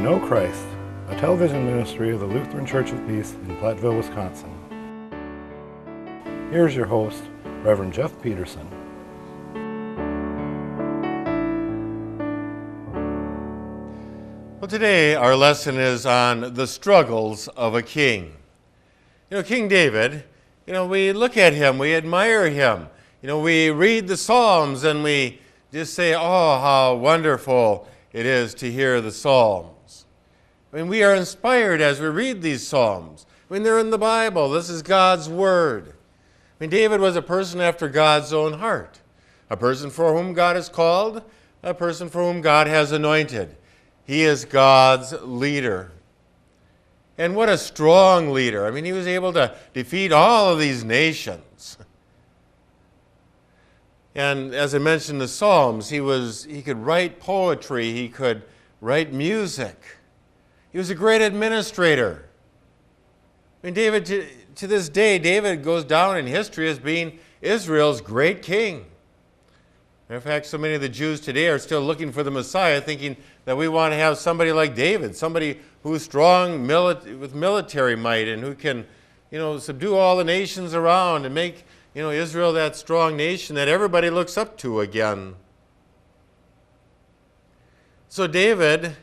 Know Christ, a television ministry of the Lutheran Church of Peace in Platteville, Wisconsin. Here's your host, Reverend Jeff Pedersen. Well, today our lesson is on the struggles of a king. You know, King David, we look at him, we admire him. We read the Psalms and we just say, oh, how wonderful it is to hear the Psalms. We are inspired as we read these Psalms. They're in the Bible. This is God's Word. David was a person after God's own heart, a person for whom God has called, a person for whom God has anointed. He is God's leader. And what a strong leader. He was able to defeat all of these nations. And as I mentioned the Psalms, he could write poetry, he could write music. He was a great administrator. David, to this day, David goes down in history as being Israel's great king. In fact, so many of the Jews today are still looking for the Messiah, thinking that we want to have somebody like David, somebody who's strong with military might and who can, subdue all the nations around and make, Israel that strong nation that everybody looks up to again. So David,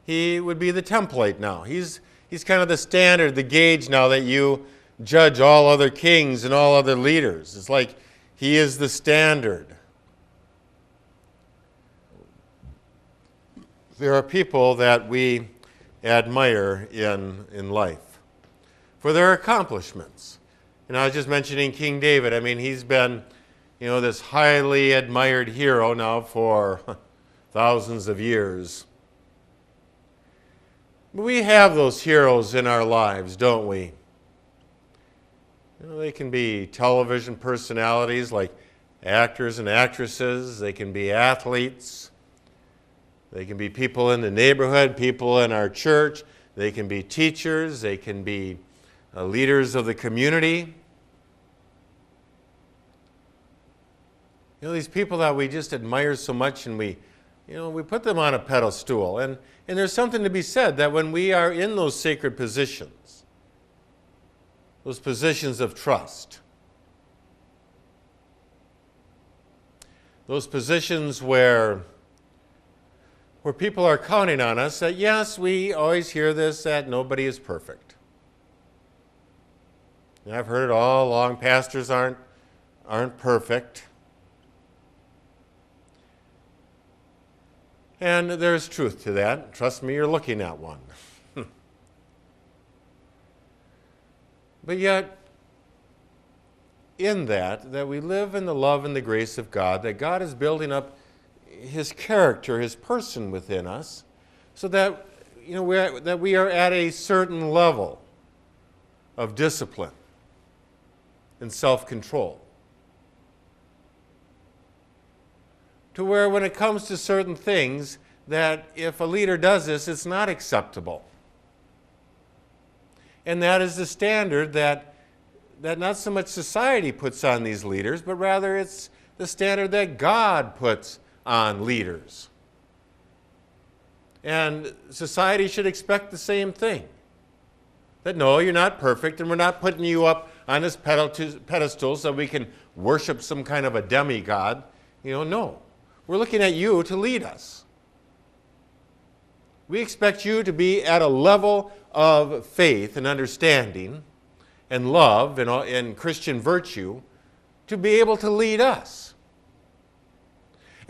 he would be the template now. He's kind of the standard, the gauge now that you judge all other kings and all other leaders. It's like he is the standard. There are people that we admire in life for their accomplishments. I was just mentioning King David. He's been, this highly admired hero now for thousands of years. We have those heroes in our lives, don't we? They can be television personalities like actors and actresses. They can be athletes. They can be people in the neighborhood, people in our church. They can be teachers. They can be leaders of the community. These people that we just admire so much, and we put them on a pedestal. And there's something to be said that when we are in those sacred positions, those positions of trust, those positions where people are counting on us, that yes, we always hear this, that nobody is perfect. And I've heard it all along, pastors aren't perfect. And there's truth to that. Trust me, you're looking at one. But yet, in that we live in the love and the grace of God, that God is building up His character, His person within us, so that that we are at a certain level of discipline and self-control. To where when it comes to certain things, that if a leader does this, it's not acceptable. And that is the standard that not so much society puts on these leaders, but rather it's the standard that God puts on leaders. And society should expect the same thing. That no, you're not perfect, and we're not putting you up on this pedestal so we can worship some kind of a demigod. No. We're looking at you to lead us. We expect you to be at a level of faith and understanding and love and Christian virtue to be able to lead us.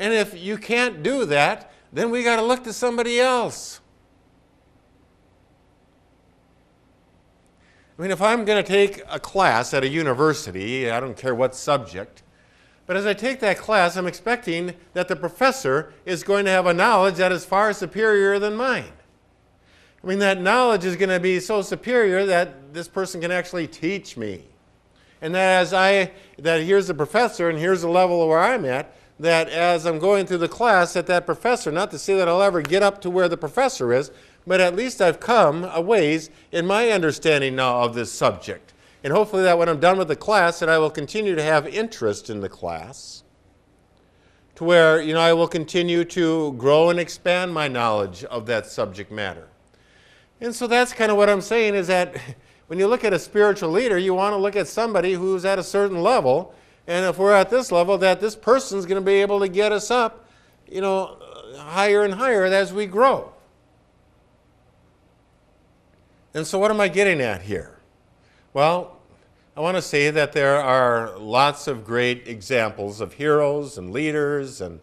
And if you can't do that, then we got to look to somebody else. If I'm going to take a class at a university, I don't care what subject, but as I take that class, I'm expecting that the professor is going to have a knowledge that is far superior than mine. That knowledge is going to be so superior that this person can actually teach me. And that here's the professor and here's the level where I'm at, that as I'm going through the class that professor, not to say that I'll ever get up to where the professor is, but at least I've come a ways in my understanding now of this subject. And hopefully that when I'm done with the class, that I will continue to have interest in the class, to where, I will continue to grow and expand my knowledge of that subject matter. And so that's kind of what I'm saying, is that when you look at a spiritual leader, you want to look at somebody who's at a certain level, and if we're at this level, that this person's going to be able to get us up, higher and higher as we grow. And so what am I getting at here? Well, I want to say that there are lots of great examples of heroes and leaders and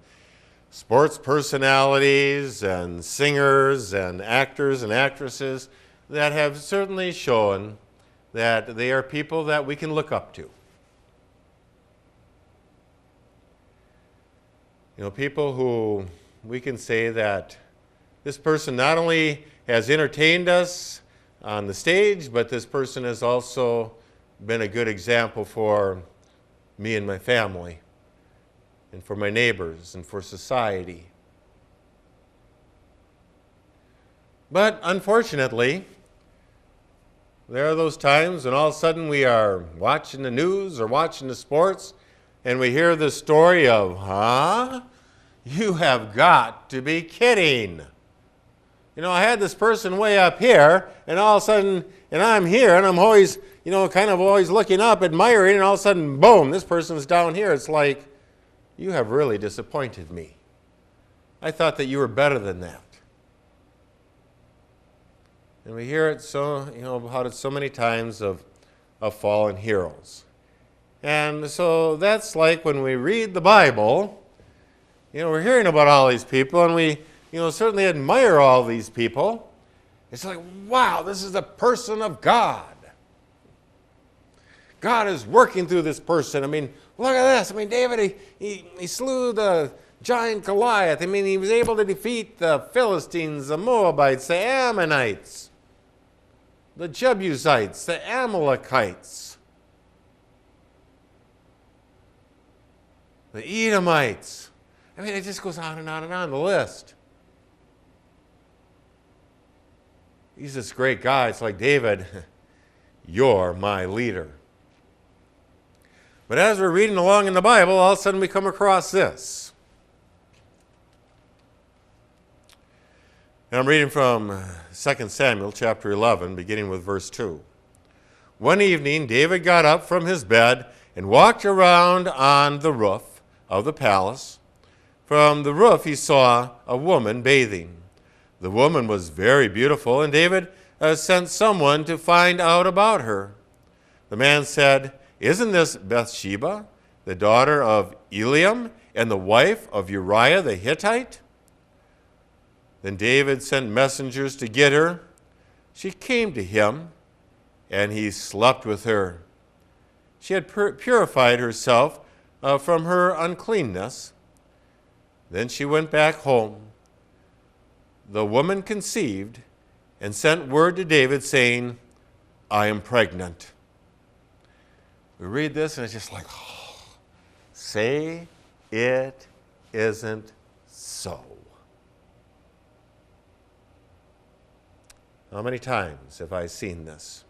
sports personalities and singers and actors and actresses that have certainly shown that they are people that we can look up to. People who we can say that this person not only has entertained us on the stage, but this person has also been a good example for me and my family, and for my neighbors, and for society. But unfortunately, there are those times when all of a sudden we are watching the news or watching the sports, and we hear the story of, you have got to be kidding. I had this person way up here, and all of a sudden, and I'm here, and I'm always, kind of always looking up, admiring, and all of a sudden, boom, this person's down here. It's like, you have really disappointed me. I thought that you were better than that. And we hear it about it so many times of fallen heroes. And so that's like when we read the Bible, we're hearing about all these people, and we certainly admire all these people. It's like, wow, this is a person of God. God is working through this person. Look at this. David, he slew the giant Goliath. He was able to defeat the Philistines, the Moabites, the Ammonites, the Jebusites, the Amalekites, the Edomites. It just goes on and on and on the list. He's this great guy. It's like, David, you're my leader. But as we're reading along in the Bible, all of a sudden we come across this. And I'm reading from 2 Samuel chapter 11, beginning with verse 2. One evening, David got up from his bed and walked around on the roof of the palace. From the roof, he saw a woman bathing. The woman was very beautiful, and David sent someone to find out about her. The man said, "Isn't this Bathsheba, the daughter of Eliam, and the wife of Uriah the Hittite?" Then David sent messengers to get her. She came to him, and he slept with her. She had purified herself from her uncleanness. Then she went back home. The woman conceived and sent word to David saying, "I am pregnant." We read this and it's just like, say it isn't so. How many times have I seen this?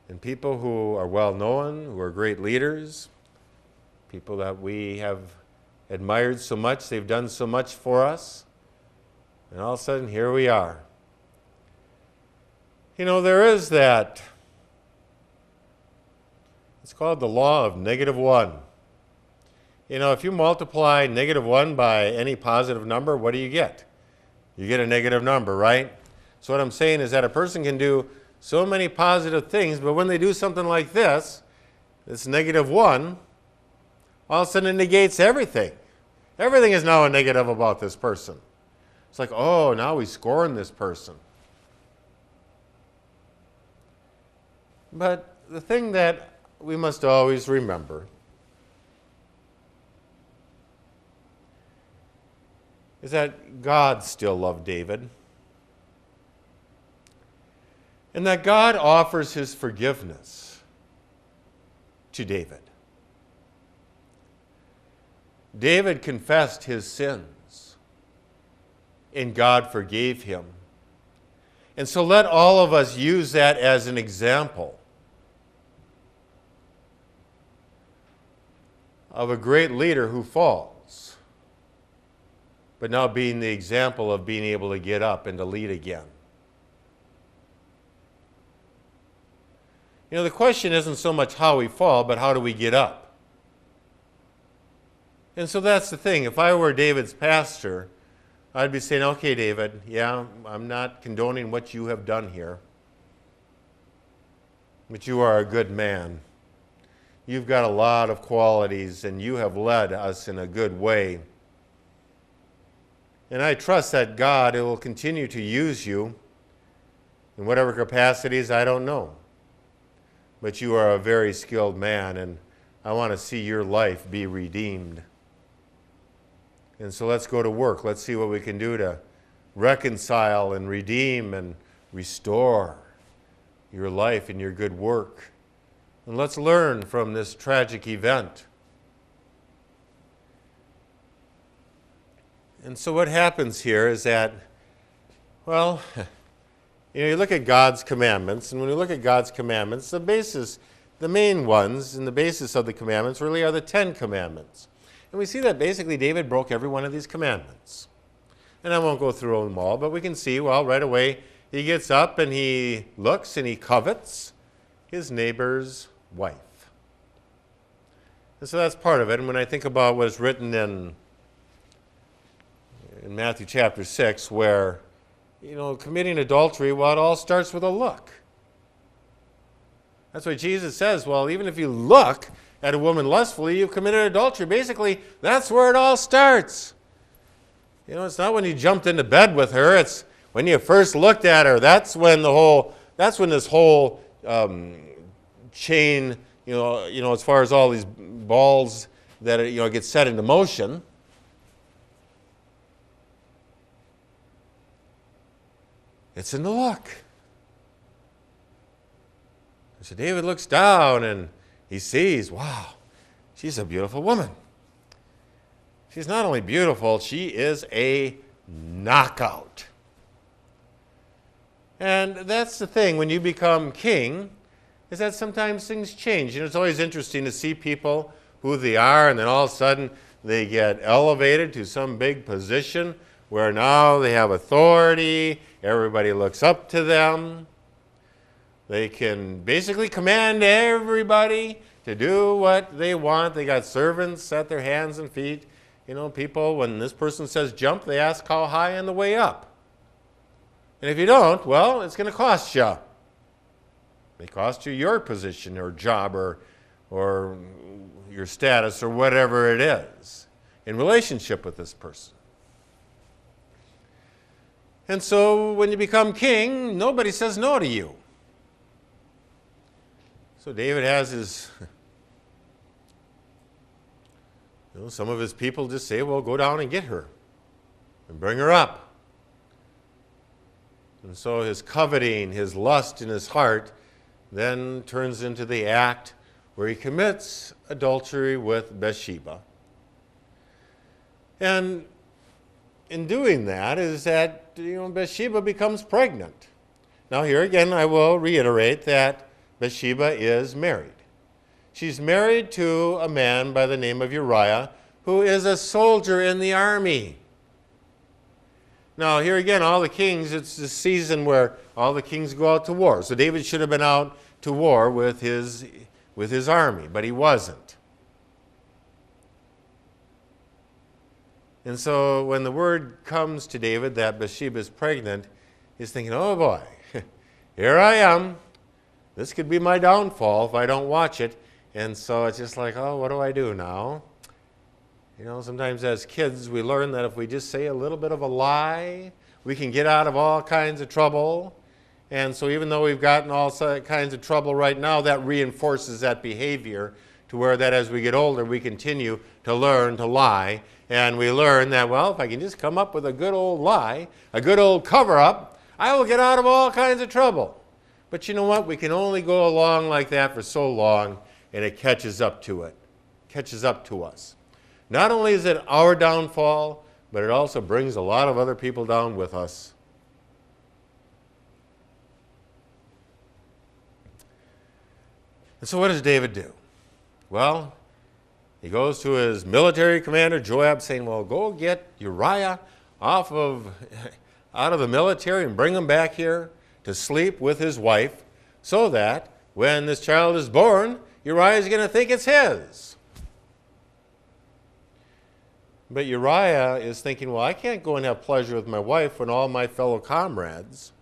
And people who are well known, who are great leaders, people that we have admired so much, they've done so much for us, and all of a sudden here we are. There is that, it's called the law of -1. If you multiply -1 by any positive number, what do you get? You get a negative number, right? So what I'm saying is that a person can do so many positive things, but when they do something like this, it's -1, all of a sudden it negates everything. Everything is now a negative about this person. It's like, oh, now we scorn this person. But the thing that we must always remember is that God still loved David, and that God offers his forgiveness to David. David confessed his sins, and God forgave him. And so let all of us use that as an example of a great leader who falls, but now being the example of being able to get up and to lead again. You know, the question isn't so much how we fall, but how do we get up? And so that's the thing. If I were David's pastor, I'd be saying, okay, David, yeah, I'm not condoning what you have done here, but you are a good man. You've got a lot of qualities, and you have led us in a good way. And I trust that God will continue to use you in whatever capacities, I don't know. But you are a very skilled man, and I want to see your life be redeemed. And so let's go to work. Let's see what we can do to reconcile and redeem and restore your life and your good work. And let's learn from this tragic event. And so what happens here is that, well, you look at God's commandments, and when you look at God's commandments, the main ones and the basis of the commandments really are the 10 commandments. And we see that basically David broke every one of these commandments. And I won't go through them all, but we can see, well, right away, he gets up and he looks and he covets his neighbor's wife. And so that's part of it. And when I think about what's written in Matthew chapter 6, where, committing adultery, well, it all starts with a look. That's why Jesus says, well, even if you look at a woman lustfully, you've committed adultery. Basically, that's where it all starts. It's not when you jumped into bed with her. It's when you first looked at her. That's when this whole chain, as far as all these balls that get set into motion. It's in the look. So David looks down and he sees, wow, she's a beautiful woman. She's not only beautiful, she is a knockout. And that's the thing, when you become king, is that sometimes things change. It's always interesting to see people who they are, and then all of a sudden they get elevated to some big position where now they have authority, everybody looks up to them. They can basically command everybody to do what they want. They got servants at their hands and feet. People, when this person says jump, they ask how high on the way up. And if you don't, well, it's going to cost you. It may cost you your position or job or your status or whatever it is in relationship with this person. And so when you become king, nobody says no to you. So David has his, some of his people just say, well, go down and get her and bring her up. And so his coveting, his lust in his heart then turns into the act where he commits adultery with Bathsheba. And in doing that is that, Bathsheba becomes pregnant. Now here again, I will reiterate that Bathsheba is married. She's married to a man by the name of Uriah, who is a soldier in the army. Now, here again, all the kings, it's the season where all the kings go out to war. So David should have been out to war with his army, but he wasn't. And so when the word comes to David that Bathsheba is pregnant, he's thinking, oh boy, here I am. This could be my downfall if I don't watch it. And so it's just like, oh, what do I do now? Sometimes as kids we learn that if we just say a little bit of a lie, we can get out of all kinds of trouble. And so even though we've gotten all kinds of trouble right now, that reinforces that behavior to where that as we get older, we continue to learn to lie. And we learn that, well, if I can just come up with a good old lie, a good old cover-up, I will get out of all kinds of trouble. But you know what? We can only go along like that for so long, and it catches up to us. Not only is it our downfall, but it also brings a lot of other people down with us. And so what does David do? Well, He goes to his military commander, Joab, saying, well, go get Uriah out of the military and bring him back here to sleep with his wife so that when this child is born, Uriah is going to think it's his. But Uriah is thinking, well, I can't go and have pleasure with my wife when all my fellow comrades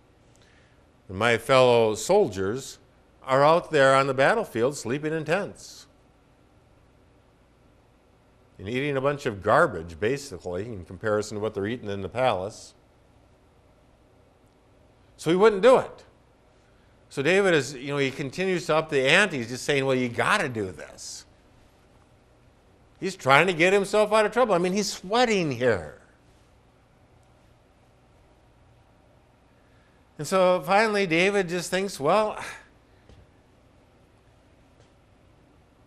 and my fellow soldiers are out there on the battlefield sleeping in tents and eating a bunch of garbage, basically, in comparison to what they're eating in the palace. So he wouldn't do it. So David is, he continues to up the ante. He's just saying, well, you got to do this. He's trying to get himself out of trouble. I mean, he's sweating here. And so finally, David just thinks, well,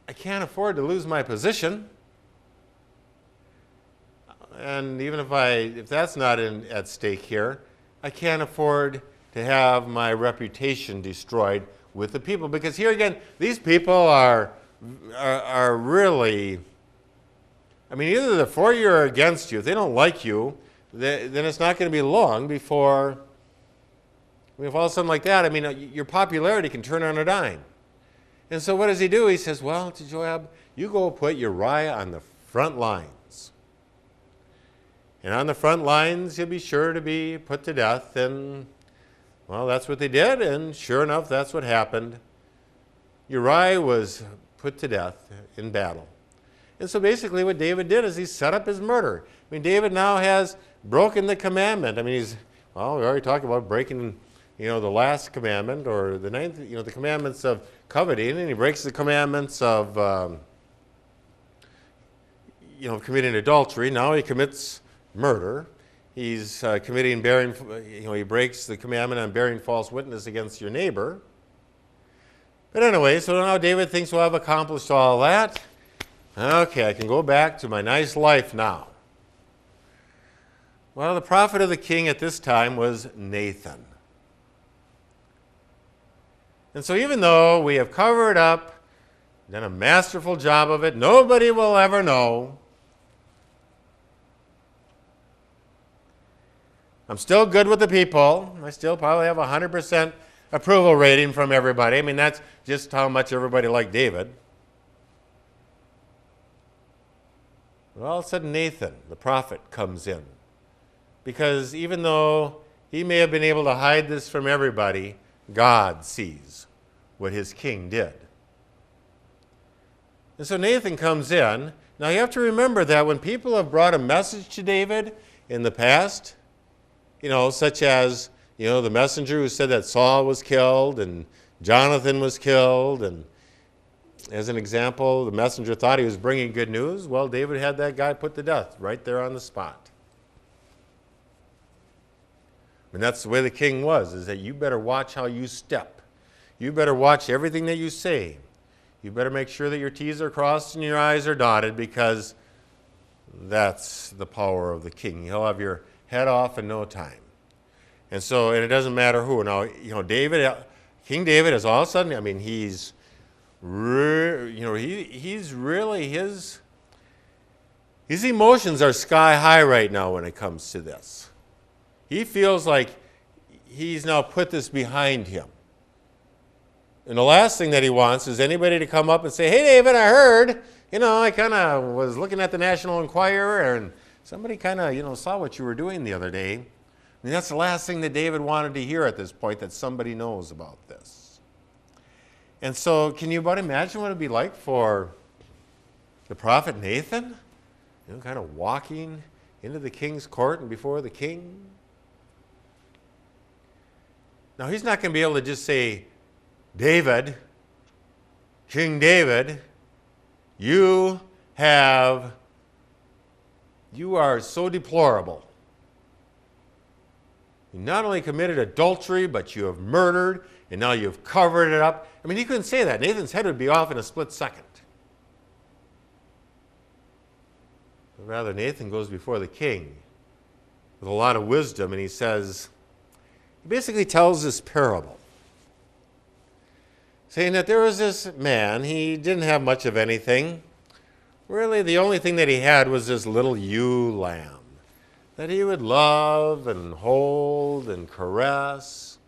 I can't afford to lose my position. And even if that's not at stake here, I can't afford to have my reputation destroyed with the people. Because here again, these people are really, either they're for you or against you. If they don't like you, then it's not going to be long before, if all of a sudden like that, your popularity can turn on a dime. And so what does he do? He says, well, to Joab, you go put Uriah on the front lines. And on the front lines, he'll be sure to be put to death. And, well, that's what they did, and sure enough, that's what happened. Uriah was put to death in battle. And so basically what David did is he set up his murder. David now has broken the commandment. we already talked about breaking, the last commandment, or the ninth, the commandments of coveting, and he breaks the commandments of, committing adultery. Now he commits murder. He's he breaks the commandment on bearing false witness against your neighbor. But anyway, so now David thinks, well, I've accomplished all that. Okay, I can go back to my nice life now. Well, the prophet of the king at this time was Nathan. And so even though we have covered up, done a masterful job of it, nobody will ever know. I'm still good with the people. I still probably have a 100% approval rating from everybody. That's just how much everybody liked David. But all of a sudden, Nathan, the prophet, comes in. Because even though he may have been able to hide this from everybody, God sees what his king did. And so Nathan comes in. Now you have to remember that when people have brought a message to David in the past, such as, the messenger who said that Saul was killed and Jonathan was killed, and as an example, the messenger thought he was bringing good news. Well, David had that guy put to death right there on the spot. And that's the way the king was, is that you better watch how you step. You better watch everything that you say. You better make sure that your T's are crossed and your I's are dotted, because that's the power of the king. He'll have your head off in no time. And so, and it doesn't matter who. Now, King David is all of a sudden, he's really, his emotions are sky high right now when it comes to this. He feels like he's now put this behind him. And the last thing that he wants is anybody to come up and say, hey, David, I heard, I kind of was looking at the National Enquirer and somebody kind of, saw what you were doing the other day. That's the last thing that David wanted to hear at this point, that somebody knows about this. And so can you about imagine what it would be like for the prophet Nathan, kind of walking into the king's court and before the king? Now, he's not going to be able to just say, David, King David, you are so deplorable. You not only committed adultery, but you have murdered, and now you've covered it up. He couldn't say that. Nathan's head would be off in a split second. But rather, Nathan goes before the king with a lot of wisdom, and he basically tells this parable, saying that there was this man, he didn't have much of anything, really the only thing that he had was this little ewe lamb that he would love and hold and caress.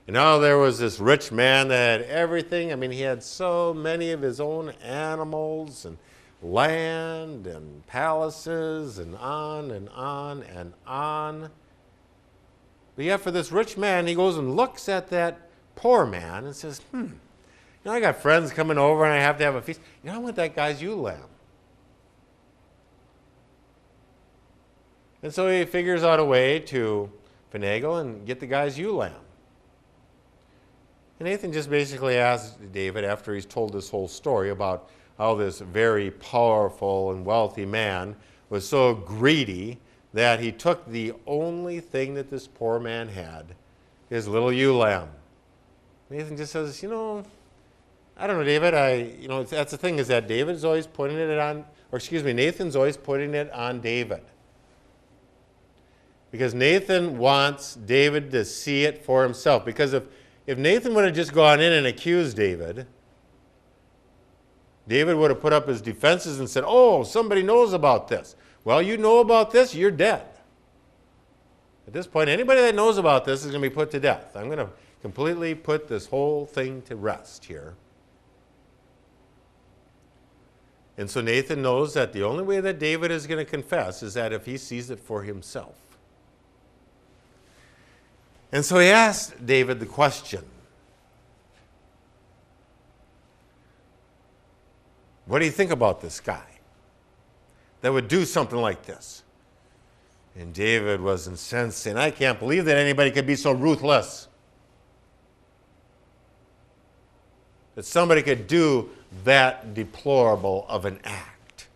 And now there was this rich man that had everything. I mean, he had so many of his own animals and land and palaces and on and on and on. But yet for this rich man, he goes and looks at that poor man and says, I got friends coming over and I have to have a feast. I want that guy's ewe lamb. And so he figures out a way to finagle and get the guy's ewe lamb. And Nathan just basically asks David, after he's told this whole story about how this very powerful and wealthy man was so greedy that he took the only thing that this poor man had, his little ewe lamb. Nathan just says, I don't know, David, that's the thing, is that Nathan's always putting it on David. Because Nathan wants David to see it for himself. Because if Nathan would have just gone in and accused David, David would have put up his defenses and said, somebody knows about this. Well, you know about this, you're dead. At this point, anybody that knows about this is going to be put to death. I'm going to completely put this whole thing to rest here. And so Nathan knows that the only way that David is going to confess is that if he sees it for himself. And so he asked David the question, what do you think about this guy that would do something like this? And David was incensed, saying, I can't believe that anybody could be so ruthless, that somebody could do that deplorable of an act.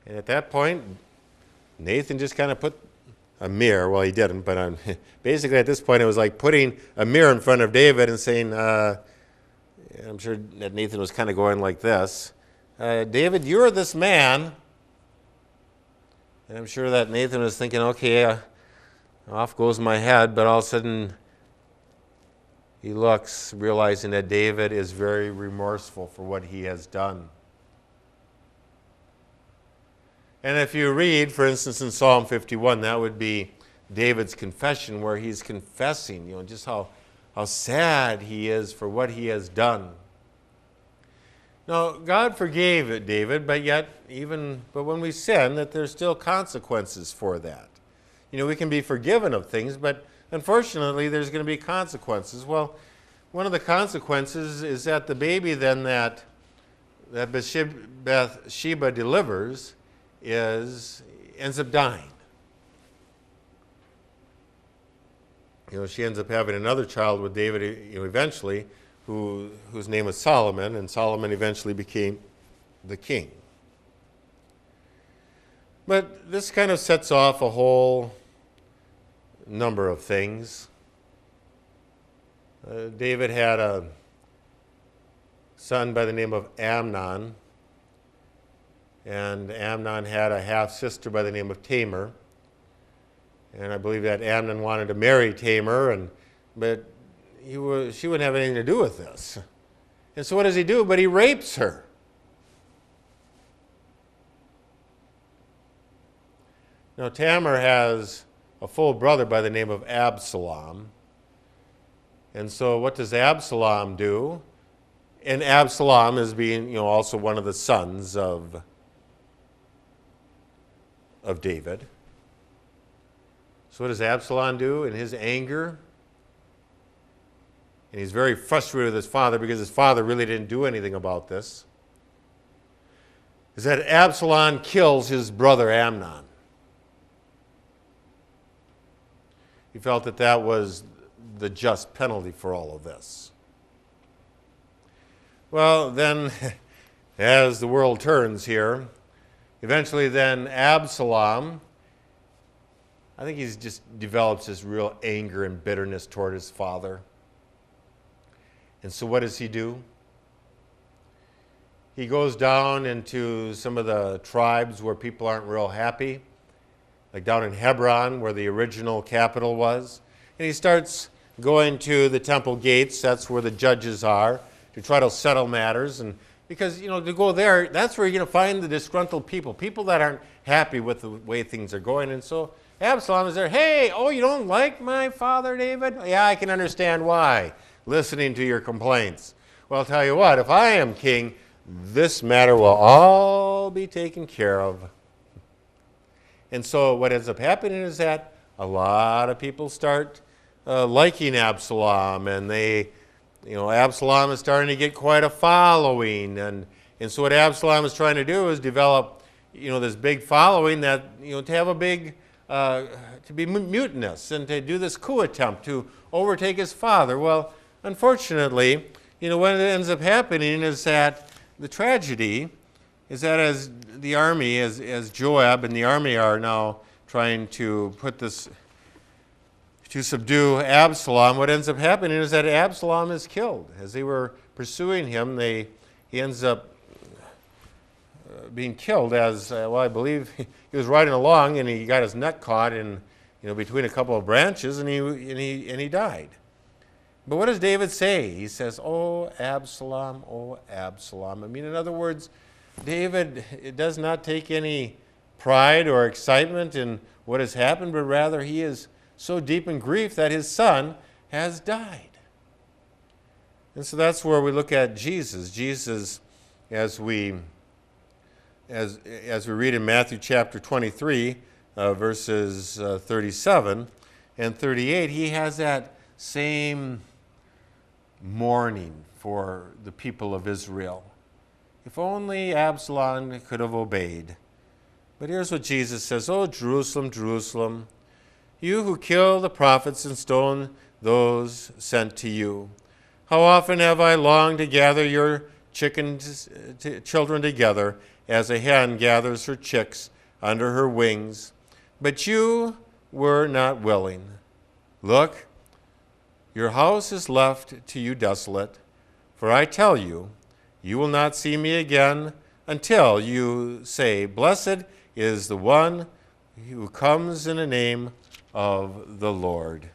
And at that point, Nathan just kind of put a mirror, well, he didn't, but basically at this point it was like putting a mirror in front of David and saying, I'm sure that Nathan was kind of going like this, David, you're this man. And I'm sure that Nathan was thinking, okay, off goes my head, but all of a sudden he looks, realizing that David is very remorseful for what he has done. And if you read, for instance, in Psalm 51, that would be David's confession, where he's confessing, just how sad he is for what he has done. Now, God forgave David, but when we sin, that there's still consequences for that. We can be forgiven of things, but unfortunately, there's going to be consequences. Well, one of the consequences is that the baby then that Bathsheba delivers ends up dying. She ends up having another child with David, eventually, whose name was Solomon, and Solomon eventually became the king. But this kind of sets off a whole number of things. David had a son by the name of Amnon, and Amnon had a half-sister by the name of Tamar. And I believe that Amnon wanted to marry Tamar, but she wouldn't have anything to do with this. And so what does he do? But he rapes her. Now Tamar has a full brother by the name of Absalom. And so what does Absalom do? And Absalom is being, also one of the sons of David. So what does Absalom do in his anger? And he's very frustrated with his father because his father really didn't do anything about this. Is that Absalom kills his brother Amnon. He felt that that was the just penalty for all of this. Well, then, as the world turns here, eventually then Absalom, I think he's just develops this real anger and bitterness toward his father. And so what does he do? He goes down into some of the tribes where people aren't real happy, like down in Hebron, where the original capital was. And he starts going to the temple gates, that's where the judges are, to try to settle matters. And because, to go there, that's where you're going to find the disgruntled people that aren't happy with the way things are going. And so Absalom is there. Hey, oh, you don't like my father David? Yeah, I can understand why, listening to your complaints. Well, I'll tell you what, if I am king, this matter will all be taken care of. And so what ends up happening is that a lot of people start liking Absalom, and Absalom is starting to get quite a following. And so what Absalom is trying to do is develop, this big following that, to have a big, to be mutinous and to do this coup attempt to overtake his father. Well, unfortunately, what ends up happening is that the tragedy is that as the army, as Joab and the army are now trying to to subdue Absalom, what ends up happening is that Absalom is killed. As they were pursuing him, he ends up being killed as, I believe he was riding along and he got his neck caught in, between a couple of branches, and he died. But what does David say? He says, "Oh, Absalom, oh, Absalom." I mean, in other words, David does not take any pride or excitement in what has happened, but rather he is so deep in grief that his son has died. And so that's where we look at Jesus. Jesus, as we read in Matthew chapter 23, verses 37 and 38, he has that same mourning for the people of Israel. If only Absalom could have obeyed. But here's what Jesus says, "Oh, Jerusalem, Jerusalem, you who kill the prophets and stone those sent to you. How often have I longed to gather your children together as a hen gathers her chicks under her wings, but you were not willing. Look, your house is left to you desolate, for I tell you, you will not see me again until you say, 'Blessed is the one who comes in the name of the Lord.'"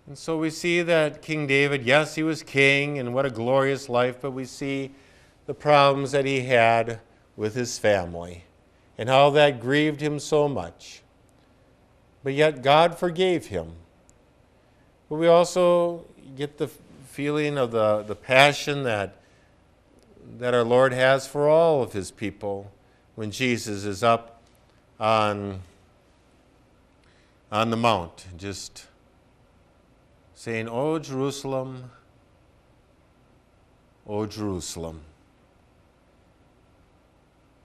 And so we see that King David, yes, he was king, and what a glorious life, but we see the problems that he had with his family and how that grieved him so much. But yet God forgave him. But we also get the feeling of the passion that our Lord has for all of his people when Jesus is up on the mount, just saying, "Oh, Jerusalem, oh, Jerusalem."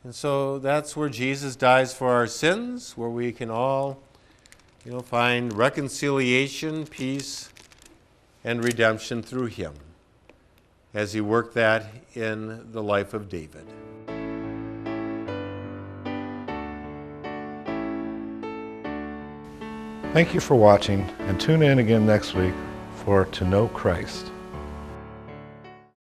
And so that's where Jesus dies for our sins, where we can all, find reconciliation, peace, and redemption through him, as he worked that in the life of David. Thank you for watching, and tune in again next week for To Know Christ.